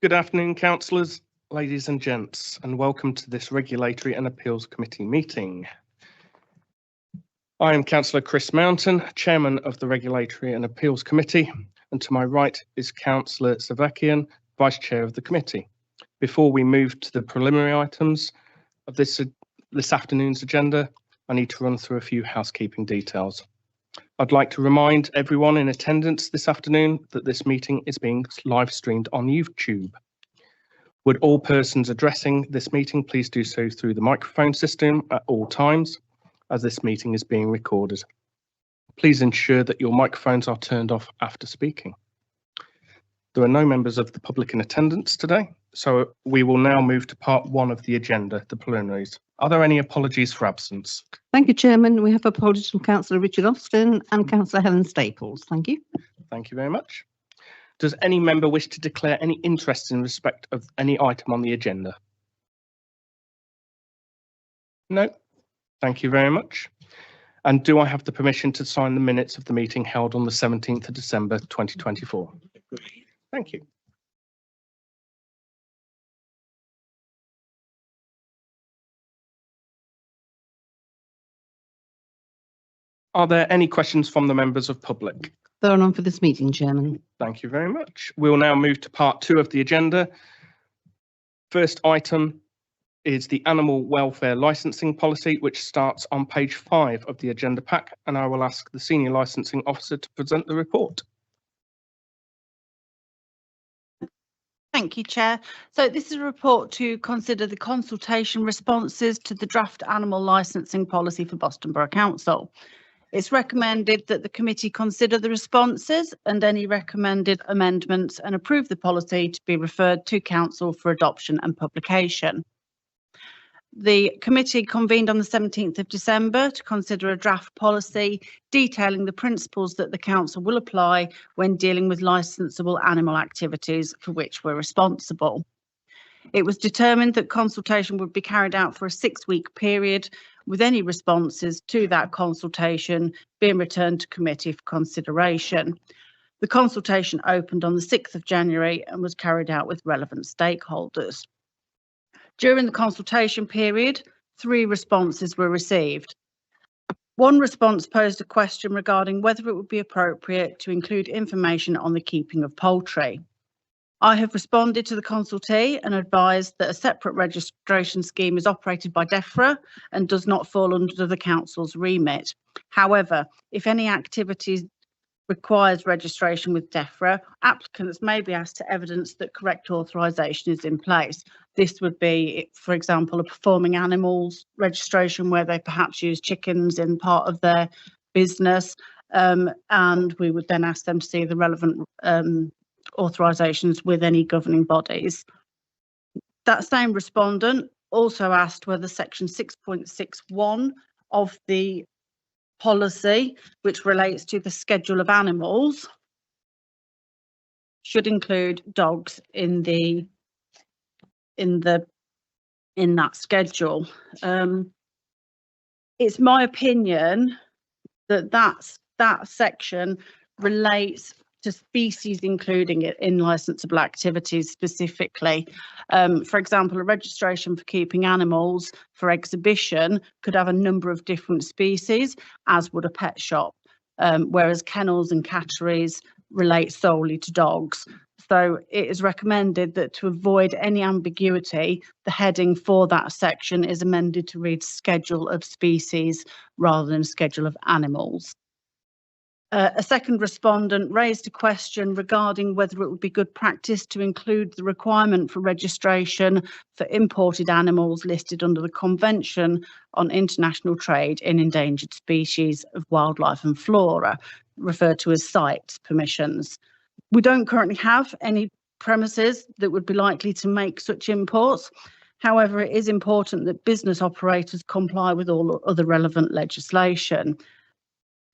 Good afternoon, councillors, ladies and gents, and welcome to this Regulatory and Appeals Committee meeting. I am Councillor Chris Mountain, Chairman of the Regulatory and Appeals Committee, and to my right is Councillor Savakian, Vice Chair of the committee. Before we move to the preliminary items of this afternoon's agenda, I need to run through a few housekeeping details. I'd like to remind everyone in attendance this afternoon that this meeting is being live streamed on YouTube. Would all persons addressing this meeting please do so through the microphone system at all times, as this meeting is being recorded. Please ensure that your microphones are turned off after speaking. There are no members of the public in attendance today, so we will now move to part one of the agenda, the preliminaries. Are there any apologies for absence? Thank you, Chairman. We have apologies from Councillor Richard Austin and Councillor Helen Staples. Thank you. Thank you very much. Does any member wish to declare any interest in respect of any item on the agenda? No. Thank you very much. And do I have the permission to sign the minutes of the meeting held on the 17th of December 2024? Thank you. Are there any questions from the members of public? There are none for this meeting, Chairman. Thank you very much. We'll now move to part two of the agenda. First item is the animal welfare licensing policy, which starts on page 5 of the agenda pack, and I will ask the senior licensing officer to present the report. Thank you, Chair. So this is a report to consider the consultation responses to the draft animal licensing policy for Boston Borough Council. It's recommended that the committee consider the responses and any recommended amendments and approve the policy to be referred to Council for adoption and publication. The committee convened on the 17th of December to consider a draft policy detailing the principles that the Council will apply when dealing with licensable animal activities for which we're responsible. It was determined that consultation would be carried out for a 6-week period, with any responses to that consultation being returned to committee for consideration. The consultation opened on the 6th of January and was carried out with relevant stakeholders. During the consultation period, 3 responses were received. One response posed a question regarding whether it would be appropriate to include information on the keeping of poultry. I have responded to the consultee and advised that a separate registration scheme is operated by DEFRA and does not fall under the Council's remit. However, if any activity requires registration with DEFRA, applicants may be asked to evidence that correct authorisation is in place. This would be, for example, a performing animals registration where they perhaps use chickens in part of their business, and we would then ask them to see the relevant authorisations with any governing bodies. That same respondent also asked whether section 6.61 of the policy, which relates to the schedule of animals, should include dogs in that schedule. It's my opinion that that section relates to species including it in licensable activities specifically. For example, a registration for keeping animals for exhibition could have a number of different species, as would a pet shop, whereas kennels and catteries relate solely to dogs. So it is recommended that to avoid any ambiguity, the heading for that section is amended to read schedule of species rather than schedule of animals. A second respondent raised a question regarding whether it would be good practice to include the requirement for registration for imported animals listed under the Convention on International Trade in Endangered Species of Wildlife and Flora, referred to as CITES permissions. We don't currently have any premises that would be likely to make such imports. However, it is important that business operators comply with all other relevant legislation.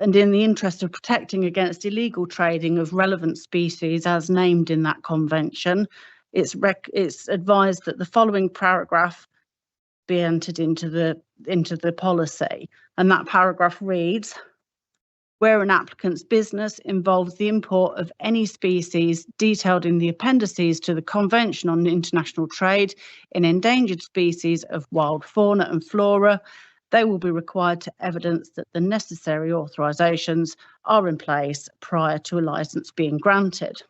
And in the interest of protecting against illegal trading of relevant species as named in that convention, it's advised that the following paragraph be entered into the policy. And that paragraph reads, Where an applicant's business involves the import of any species detailed in the appendices to the Convention on International Trade in Endangered Species of Wild Fauna and Flora, they will be required to evidence that the necessary authorisations are in place prior to a licence being granted.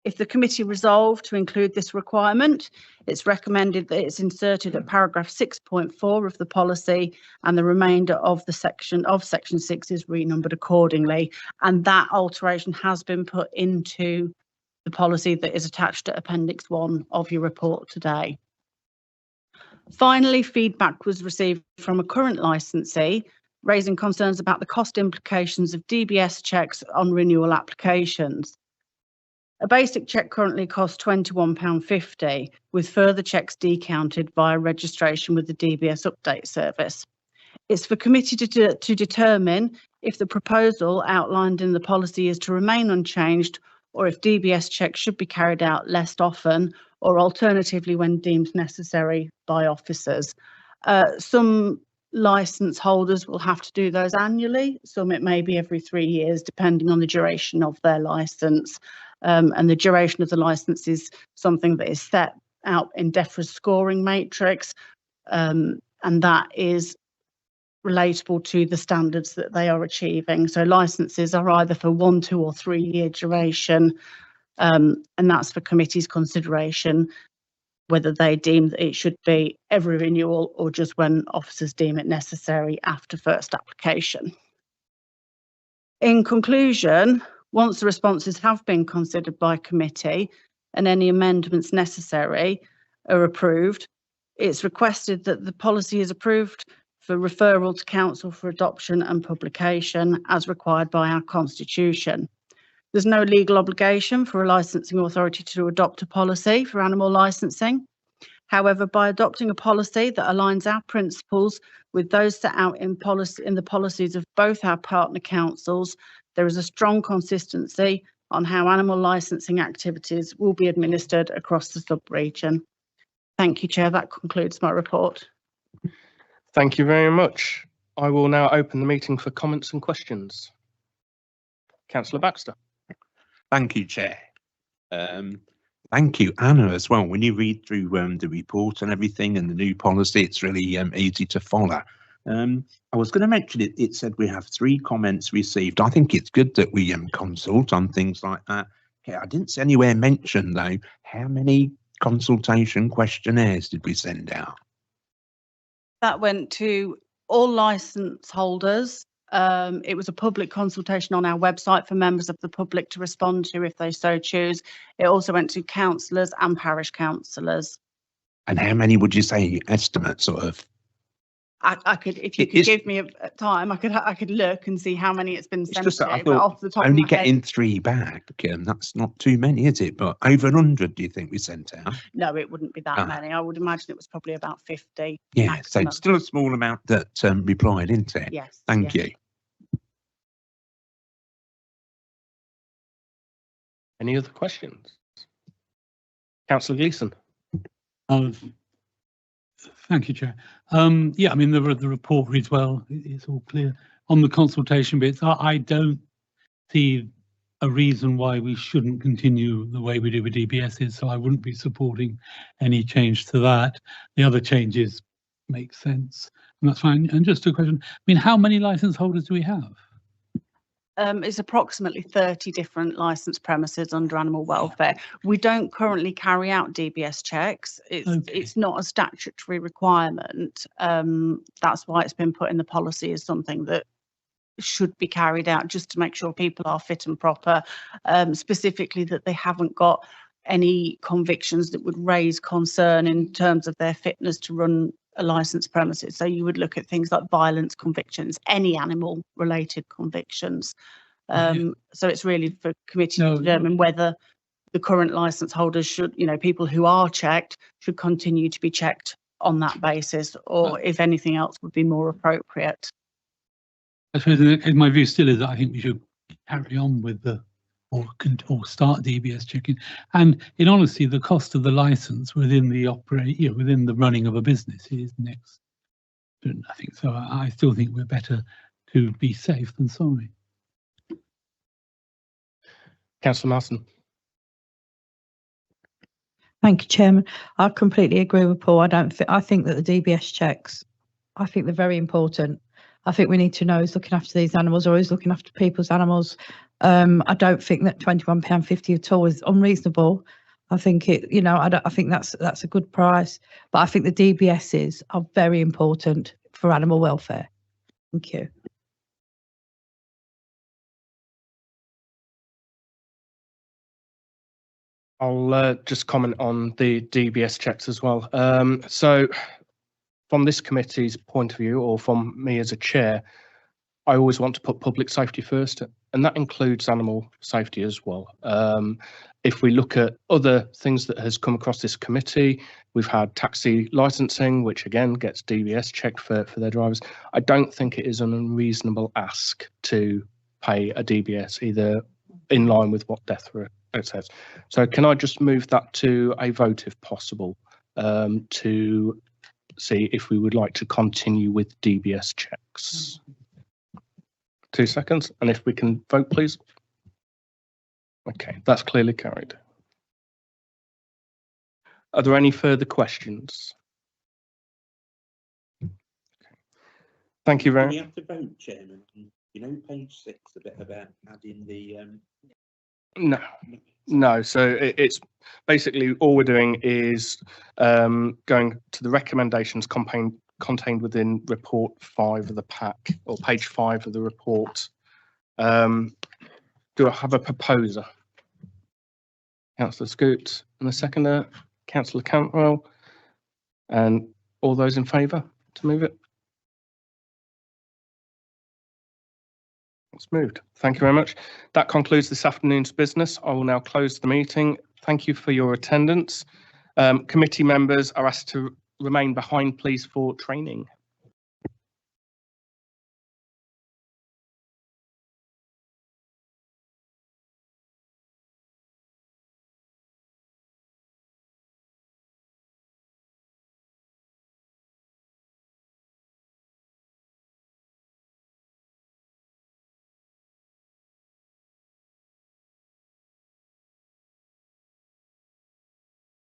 If the committee resolved to include this requirement, it's recommended that it's inserted at paragraph 6.4 of the policy, and the remainder of section 6 is renumbered accordingly. And that alteration has been put into the policy that is attached to Appendix 1 of your report today. Finally, feedback was received from a current licensee raising concerns about the cost implications of DBS checks on renewal applications. A basic check currently costs £21.50, with further checks decounted via registration with the DBS update service. It's for committee to determine if the proposal outlined in the policy is to remain unchanged, or if DBS checks should be carried out less often, or alternatively when deemed necessary by officers. Some licence holders will have to do those annually. Some it may be every 3 years, depending on the duration of their licence. And the duration of the licence is something that is set out in DEFRA's scoring matrix, and that is relatable to the standards that they are achieving. So licences are either for 1, 2 or 3 year duration, and that's for committee's consideration, whether they deem that it should be every renewal or just when officers deem it necessary after first application. In conclusion, once the responses have been considered by committee and any amendments necessary are approved, it's requested that the policy is approved for referral to council for adoption and publication as required by our constitution. There's no legal obligation for a licensing authority to adopt a policy for animal licensing. However, by adopting a policy that aligns our principles with those set out in the policies of both our partner councils, there is a strong consistency on how animal licensing activities will be administered across the sub-region. Thank you, Chair. That concludes my report. Thank you very much. I will now open the meeting for comments and questions. Councillor Baxter. Thank you, Chair. Thank you, Anna, as well. When you read through the report and everything and the new policy, it's really easy to follow. I was going to mention it. It said we have 3 comments received. I think it's good that we consult on things like that. Okay, I didn't see anywhere mentioned, though, how many consultation questionnaires did we send out? That went to all licence holders. It was a public consultation on our website for members of the public to respond to if they so choose. It also went to councillors and parish councillors. And how many would you say estimate sort of? I could, if you could give me a time, I could look and see how many it's been sent just to. I But off the top only of my getting head, 3 back, that's not too many, is it? But over 100, do you think we sent out? no, it wouldn't be that many. I would imagine it was probably about 50. Yeah, maximum. so still a small amount that replied, isn't it? Yes. Thank yes. you. Any other questions? Councillor Gleeson. Thank you, Chair. Yeah, I mean, the report reads well. It's all clear. On the consultation bits, I don't see a reason why we shouldn't continue the way we do with DBSs, so I wouldn't be supporting any change to that. The other changes make sense, and that's fine. And just a question, I mean, how many licence holders do we have? It's approximately 30 different licensed premises under animal welfare. We don't currently carry out DBS checks. It's not a statutory requirement. That's why it's been put in the policy as something that should be carried out just to make sure people are fit and proper, specifically that they haven't got any convictions that would raise concern in terms of their fitness to run a licensed premises. So you would look at things like violence convictions, any animal related convictions. So it's really for committee to determine whether the current licence holders should, people who are checked should continue to be checked on that basis, or if anything else would be more appropriate. I suppose my view still is that I think we should carry on with or start DBS checking. And in honesty, the cost of the license within the within the running of a business is next. I think so. I still think we're better to be safe than sorry. Councillor Martin. Thank you, Chairman. I completely agree with Paul. I think that the DBS checks, I think they're very important. I think we need to know who's looking after these animals or who's looking after people's animals. I don't think that £21.50 at all is unreasonable. I think I think that's a good price, but I think the DBSs are very important for animal welfare. Thank you. I'll just comment on the DBS checks as well. So from this committee's point of view, or from me as a chair, I always want to put public safety first, and that includes animal safety as well. If we look at other things that has come across this committee, we've had taxi licensing, which again gets DBS checked for their drivers. I don't think it is an unreasonable ask to pay a DBS, either in line with what death threat says. So can I just move that to a vote if possible, to see if we would like to continue with DBS checks? 2 seconds, and if we can vote, please. Okay, that's clearly carried. Are there any further questions? Okay. Thank you very much. We have to vote, Chairman. You know, page 6, a bit about adding the. No. So it's basically all we're doing is going to the recommendations contained within report 5 of the pack, or page 5 of the report. Do I have a proposer? Councillor Scoot and the seconder, Councillor Cantwell, and all those in favour to move it? It's moved. Thank you very much. That concludes this afternoon's business. I will now close the meeting. Thank you for your attendance. Committee members are asked to remain behind, please, for training.